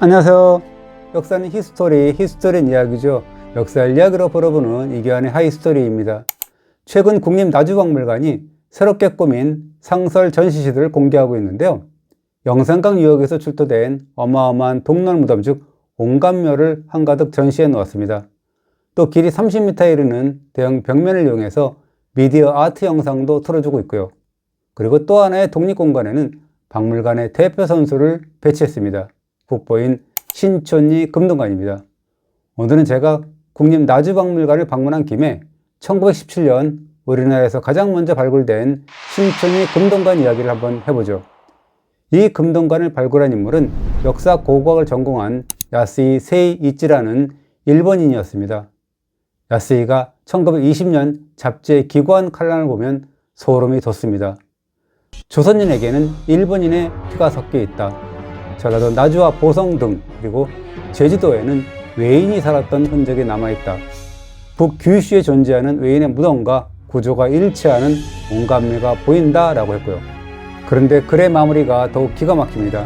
안녕하세요. 역사는 히스토리는 이야기죠. 역사를 이야기로 풀어보는 이기환의 하이스토리입니다. 최근 국립나주박물관이 새롭게 꾸민 상설 전시실을 공개하고 있는데요. 영산강 유역에서 출토된 어마어마한 동널무덤 즉 온감묘를 한가득 전시해 놓았습니다. 또 길이 30m에 이르는 대형 벽면을 이용해서 미디어 아트 영상도 틀어주고 있고요. 그리고 또 하나의 독립공간에는 박물관의 대표 선수를 배치했습니다. 국보인 신촌리 금동관입니다. 오늘은 제가 국립나주박물관을 방문한 김에 1917년 우리나라에서 가장 먼저 발굴된 신촌리 금동관 이야기를 한번 해보죠. 이 금동관을 발굴한 인물은 역사 고고학을 전공한 야스이 세이이치라는 일본인이었습니다. 야스이가 1920년 잡지의 기고한 칼럼을 보면 소름이 돋습니다. 조선인에게는 일본인의 피가 섞여 있다. 전라도 나주와 보성 등 그리고 제주도에는 외인이 살았던 흔적이 남아있다. 북규슈에 존재하는 외인의 무덤과 구조가 일치하는 온감묘가 보인다 라고 했고요. 그런데 글의 마무리가 더욱 기가 막힙니다.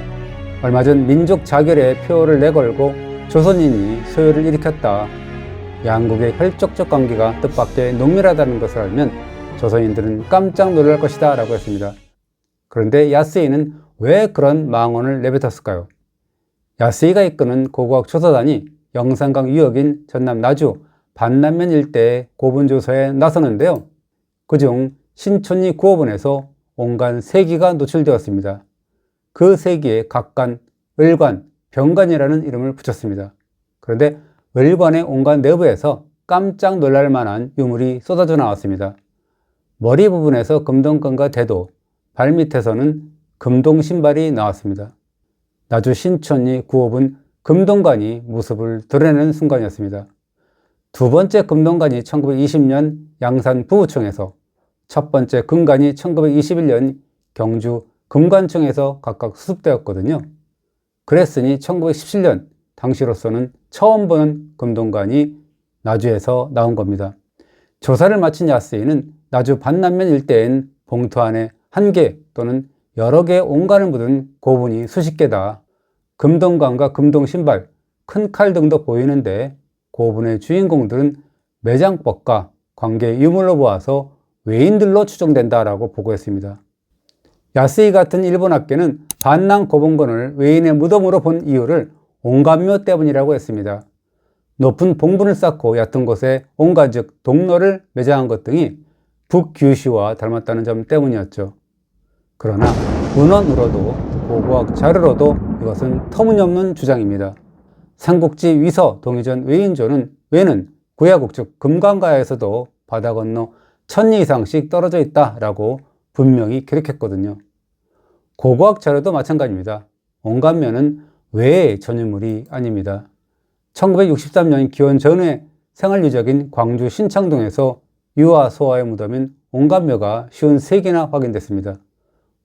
얼마 전 민족 자결의 표어를 내걸고 조선인이 소요를 일으켰다. 양국의 혈족적 관계가 뜻밖의 농밀하다는 것을 알면 조선인들은 깜짝 놀랄 것이다 라고 했습니다. 그런데 야스이는 왜 그런 망언을 내뱉었을까요? 야스이가 이끄는 고고학 조사단이 영산강 유역인 전남 나주 반남면 일대의 고분조사에 나서는데요. 그중 신촌리 구호본에서 온간 3기가 노출되었습니다. 그 3기에 각간, 을관, 병관이라는 이름을 붙였습니다. 그런데 을관의 온간 내부에서 깜짝 놀랄 만한 유물이 쏟아져 나왔습니다. 머리 부분에서 금동관과 대도, 발밑에서는 금동 신발이 나왔습니다. 나주 신촌리 구호본 금동관이 모습을 드러내는 순간이었습니다. 두 번째 금동관이 1920년 양산 부부청에서, 첫 번째 금관이 1921년 경주 금관청에서 각각 수습되었거든요. 그랬으니 1917년 당시로서는 처음 보는 금동관이 나주에서 나온 겁니다. 조사를 마친 야스이는 나주 반남면 일대엔 봉투 안에 1개 또는 여러 개의 온간을 묻은 고분이 수십 개다. 금동관과 금동신발, 큰 칼 등도 보이는데 고분의 주인공들은 매장법과 관계 유물로 보아서 외인들로 추정된다라고 보고했습니다. 야스이 같은 일본 학계는 반남 고분관을 외인의 무덤으로 본 이유를 온감묘 때문이라고 했습니다. 높은 봉분을 쌓고 얕은 곳에 온간 즉 동로를 매장한 것 등이 북규슈와 닮았다는 점 때문이었죠. 그러나 문헌으로도 고고학 자료로도 이것은 터무니없는 주장입니다. 삼국지 위서 동의전 외인조는 외는 구야국 즉 금강가에서도 바다 건너 1000리 이상씩 떨어져 있다라고 분명히 기록했거든요. 고고학 자료도 마찬가지입니다. 온감묘는 외의 전유물이 아닙니다. 1963년 기원 전후의 생활유적인 광주 신창동에서 유아 소아의 무덤인 온감묘가 53개나 확인됐습니다.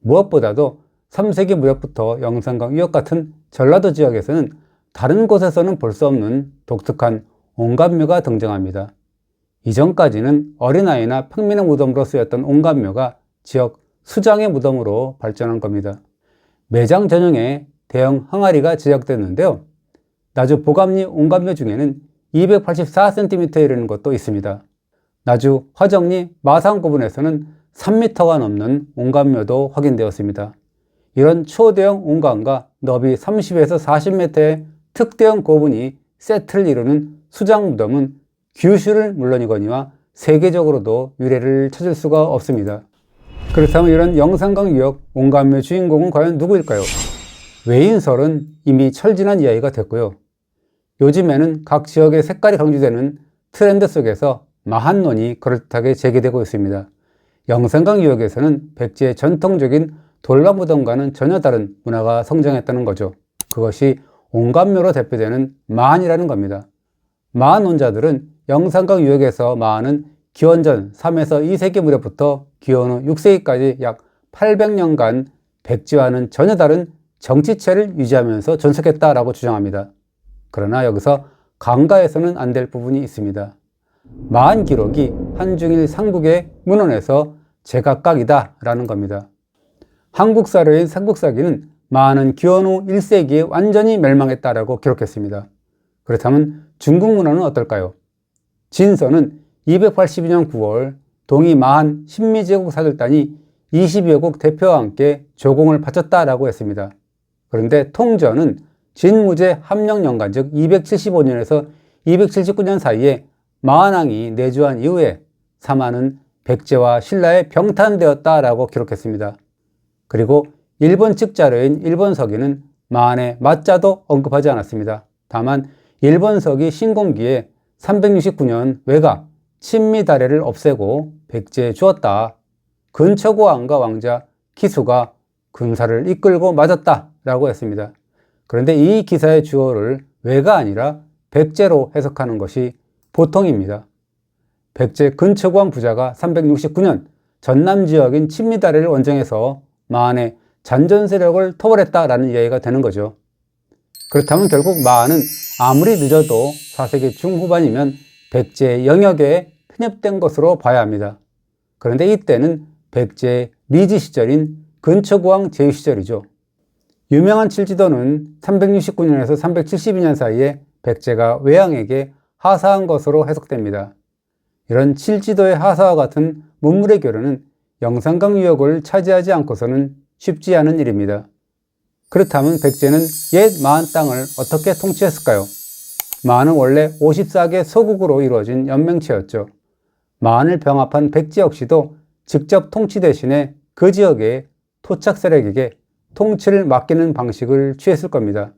무엇보다도 3세기 무렵부터 영산강 유역 같은 전라도 지역에서는 다른 곳에서는 볼 수 없는 독특한 온감묘가 등장합니다. 이전까지는 어린아이나 평민의 무덤으로 쓰였던 온감묘가 지역 수장의 무덤으로 발전한 겁니다. 매장 전용의 대형 항아리가 제작됐는데요. 나주 보감리 온감묘 중에는 284cm에 이르는 것도 있습니다. 나주 화정리 마산고분에서는 3m가 넘는 온감묘도 확인되었습니다. 이런 초대형 온감과 너비 30에서 40m의 특대형 고분이 세트를 이루는 수장무덤은 규슈를 물론이거니와 세계적으로도 유래를 찾을 수가 없습니다. 그렇다면 이런 영산강 유역 온감묘 주인공은 과연 누구일까요? 외인설은 이미 철진한 이야기가 됐고요. 요즘에는 각 지역의 색깔이 강조되는 트렌드 속에서 마한론이 그럴듯하게 제기되고 있습니다. 영산강 유역에서는 백제의 전통적인 돌방무덤과는 전혀 다른 문화가 성장했다는 거죠. 그것이 온감묘로 대표되는 마한이라는 겁니다. 마한론자들은 영산강 유역에서 마한은 기원전 3에서 2세기 무렵부터 기원 후 6세기까지 약 800년간 백제와는 전혀 다른 정치체를 유지하면서 존속했다라고 주장합니다. 그러나 여기서 강가에서는 안 될 부분이 있습니다. 마한 기록이 한중일 삼국의 문헌에서 제각각이다 라는 겁니다. 한국 사료인 삼국사기는 마한은 기원후 1세기에 완전히 멸망했다라고 기록했습니다. 그렇다면 중국 문화는 어떨까요? 진서는 282년 9월 동이 마한 신미제국 사절단이 22여국 대표와 함께 조공을 바쳤다라고 했습니다. 그런데 통전은 진무제 함령년간 즉 275년에서 279년 사이에 마한왕이 내주한 이후에 사마는 백제와 신라에 병탄되었다라고 기록했습니다. 그리고 일본 측 자료인 일본서기는 마한의 맞자도 언급하지 않았습니다. 다만 일본서기 신공기에 369년 외가 친미다래를 없애고 백제에 주었다. 근처고왕과 왕자 기수가 군사를 이끌고 맞았다 라고 했습니다. 그런데 이 기사의 주어를 외가 아니라 백제로 해석하는 것이 보통입니다. 백제 근처고왕 부자가 369년 전남 지역인 친미다래를 원정해서 마한의 잔전 세력을 토벌했다라는 이야기가 되는 거죠. 그렇다면 결국 마한은 아무리 늦어도 4세기 중후반이면 백제의 영역에 편입된 것으로 봐야 합니다. 그런데 이때는 백제의 리지 시절인 근처고왕 제위 시절이죠. 유명한 칠지도는 369년에서 372년 사이에 백제가 외왕에게 하사한 것으로 해석됩니다. 이런 칠지도의 하사와 같은 문물의 교류는 영산강 유역을 차지하지 않고서는 쉽지 않은 일입니다. 그렇다면 백제는 옛 마한 땅을 어떻게 통치했을까요? 마한은 원래 54개 소국으로 이루어진 연맹체였죠. 마한을 병합한 백제 역시도 직접 통치 대신에 그 지역의 토착 세력에게 통치를 맡기는 방식을 취했을 겁니다.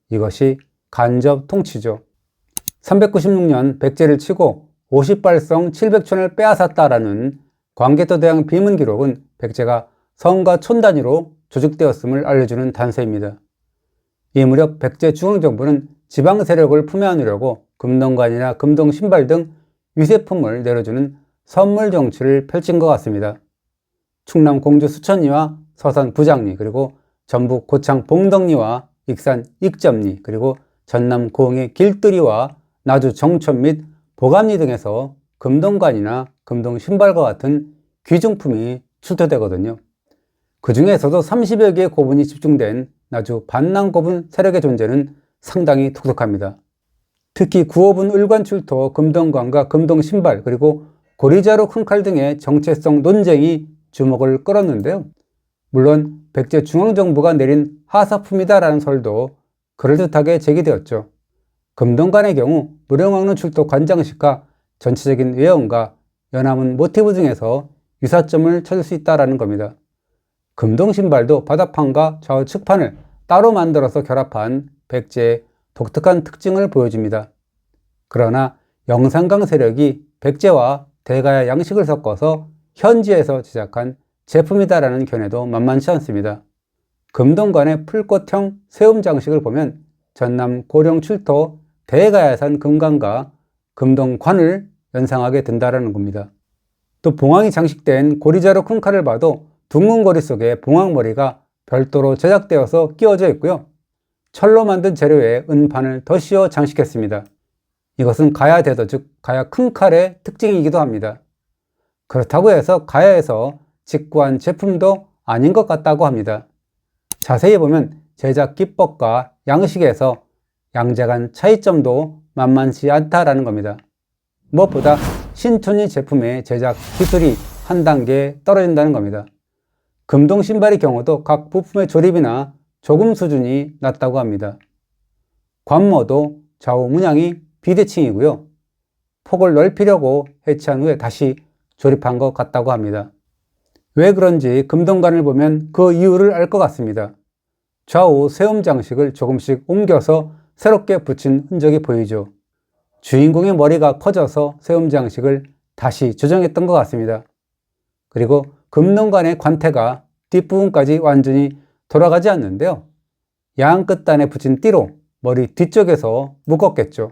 이것이 간접 통치죠. 396년 백제를 치고 50발성 700촌을 빼앗았다라는 광개토대왕 비문 기록은 백제가 성과 촌 단위로 조직되었음을 알려주는 단서입니다. 이 무렵 백제 중앙정부는 지방 세력을 품에 안으려고 금동관이나 금동신발 등 위세품을 내려주는 선물 정치를 펼친 것 같습니다. 충남 공주 수천리와 서산 부장리, 그리고 전북 고창 봉덕리와 익산 익점리, 그리고 전남 고흥의 길들이와 나주 정촌 및 보감리 등에서 금동관이나 금동신발과 같은 귀중품이 출토되거든요. 그 중에서도 30여 개의 고분이 집중된 나주 반낭고분 세력의 존재는 상당히 독특합니다. 특히 구호분 을관 출토 금동관과 금동신발, 그리고 고리자루 큰 칼 등의 정체성 논쟁이 주목을 끌었는데요. 물론 백제 중앙정부가 내린 하사품이다라는 설도 그럴듯하게 제기되었죠. 금동관의 경우 무령왕릉 출토 관장식과 전체적인 외형과 연화문 모티브 등에서 유사점을 찾을 수 있다는 겁니다. 금동신발도 바닥판과 좌우측판을 따로 만들어서 결합한 백제의 독특한 특징을 보여줍니다. 그러나 영산강 세력이 백제와 대가야 양식을 섞어서 현지에서 제작한 제품이다라는 견해도 만만치 않습니다. 금동관의 풀꽃형 세움 장식을 보면 전남 고령 출토 대가야산 금관과 금동관을 연상하게 된다는 겁니다. 또 봉황이 장식된 고리자루 큰 칼을 봐도 둥근 고리 속에 봉황머리가 별도로 제작되어서 끼워져 있고요. 철로 만든 재료에 은판을 더 씌워 장식했습니다. 이것은 가야 대도 즉 가야 큰 칼의 특징이기도 합니다. 그렇다고 해서 가야에서 직구한 제품도 아닌 것 같다고 합니다. 자세히 보면 제작 기법과 양식에서 양자간 차이점도 만만치 않다라는 겁니다. 무엇보다 신촌이 제품의 제작 기술이 한 단계 떨어진다는 겁니다. 금동 신발의 경우도 각 부품의 조립이나 조금 수준이 낮다고 합니다. 관모도 좌우 문양이 비대칭이고요. 폭을 넓히려고 해체한 후에 다시 조립한 것 같다고 합니다. 왜 그런지 금동관을 보면 그 이유를 알 것 같습니다. 좌우 세움 장식을 조금씩 옮겨서 새롭게 붙인 흔적이 보이죠. 주인공의 머리가 커져서 세움 장식을 다시 조정했던 것 같습니다. 그리고 금동관의 관태가 뒷부분까지 완전히 돌아가지 않는데요. 양 끝단에 붙인 띠로 머리 뒤쪽에서 묶었겠죠.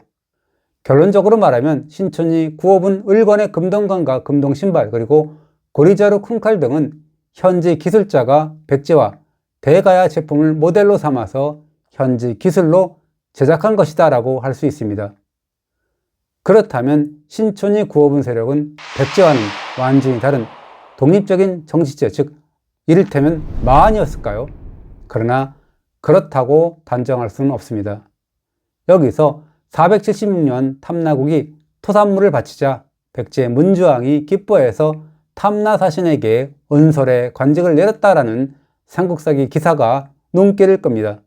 결론적으로 말하면 신촌이 구호분 을관의 금동관과 금동신발, 그리고 고리자루 큰 칼 등은 현지 기술자가 백제와 대가야 제품을 모델로 삼아서 현지 기술로 제작한 것이다 라고 할 수 있습니다. 그렇다면 신촌이 구호분 세력은 백제와는 완전히 다른 독립적인 정치체, 즉 이를테면 마한이었을까요? 그러나 그렇다고 단정할 수는 없습니다. 여기서 476년 탐나국이 토산물을 바치자 백제 문주왕이 기뻐해서 탐나사신에게 은솔에 관직을 내렸다라는 삼국사기 기사가 눈길을 끕니다.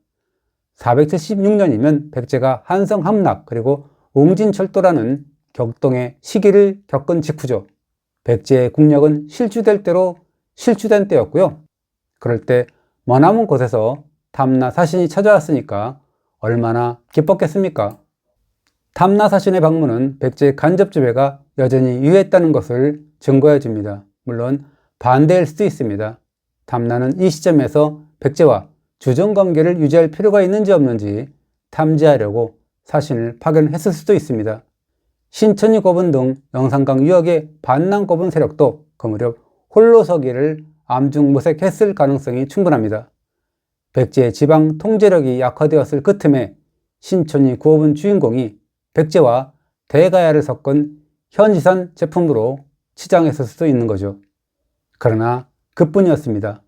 476년이면 백제가 한성함락 그리고 옹진철도라는 격동의 시기를 겪은 직후죠. 백제의 국력은 실추될 대로 실추된 때였고요. 그럴 때 머나먼 곳에서 탐나사신이 찾아왔으니까 얼마나 기뻤겠습니까? 탐나사신의 방문은 백제의 간접지배가 여전히 유효했다는 것을 증거해 줍니다. 물론 반대일 수도 있습니다. 탐나는 이 시점에서 백제와 주정관계를 유지할 필요가 있는지 없는지 탐지하려고 사신을 파견했을 수도 있습니다. 신천지 고분 등 영산강 유역의 반남 고분 세력도 그 무렵 홀로서기를 암중무색했을 가능성이 충분합니다. 백제의 지방 통제력이 약화되었을 그 틈에 신천지 구호분 주인공이 백제와 대가야를 섞은 현지산 제품으로 치장했을 수도 있는 거죠. 그러나 그뿐이었습니다.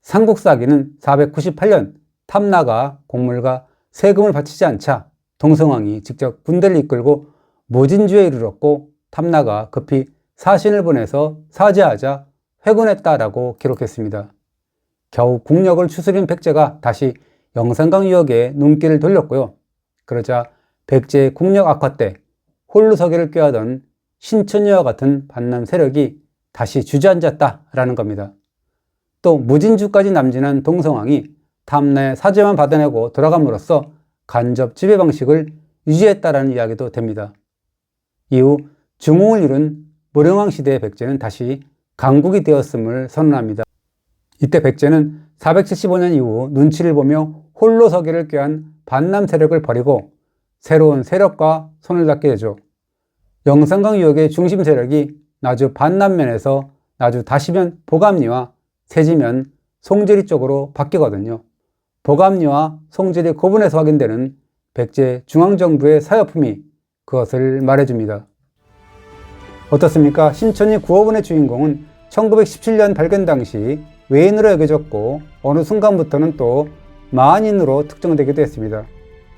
삼국사기는 498년 탐나가 곡물과 세금을 바치지 않자 동성왕이 직접 군대를 이끌고 모진주에 이르렀고 탐나가 급히 사신을 보내서 사죄하자 회군했다라고 기록했습니다. 겨우 국력을 추스린 백제가 다시 영산강 유역에 눈길을 돌렸고요. 그러자 백제의 국력 악화 때 홀로서기를 꾀하던 신천지와 같은 반남 세력이 다시 주저앉았다라는 겁니다. 또 무진주까지 남진한 동성왕이 탐나의 사죄만 받아내고 돌아감으로써 간접 지배 방식을 유지했다라는 이야기도 됩니다. 이후 중흥을 이룬 무령왕 시대의 백제는 다시 강국이 되었음을 선언합니다. 이때 백제는 475년 이후 눈치를 보며 홀로서기를 꾀한 반남 세력을 버리고 새로운 세력과 손을 잡게 되죠. 영산강 유역의 중심 세력이 나주 반남면에서 나주 다시면 보감리와 세지면 송지리 쪽으로 바뀌거든요. 보감리와 송지리 고분에서 확인되는 백제 중앙정부의 사여품이 그것을 말해줍니다. 어떻습니까? 신천지 구호분의 주인공은 1917년 발견 당시 외인으로 여겨졌고 어느 순간부터는 또 마한인으로 특정되기도 했습니다.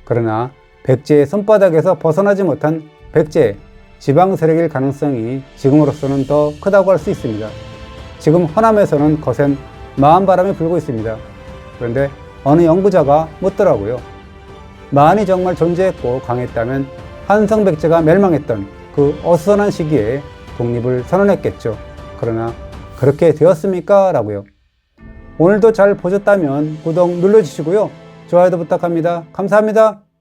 그러나 백제의 손바닥에서 벗어나지 못한 백제의 지방 세력일 가능성이 지금으로서는 더 크다고 할 수 있습니다. 지금 허남에서는 거센 마한바람이 불고 있습니다. 그런데 어느 연구자가 묻더라고요. 마한이 정말 존재했고 강했다면 한성백제가 멸망했던 그 어수선한 시기에 독립을 선언했겠죠. 그러나 그렇게 되었습니까? 라고요. 오늘도 잘 보셨다면 구독 눌러주시고요. 좋아요도 부탁합니다. 감사합니다.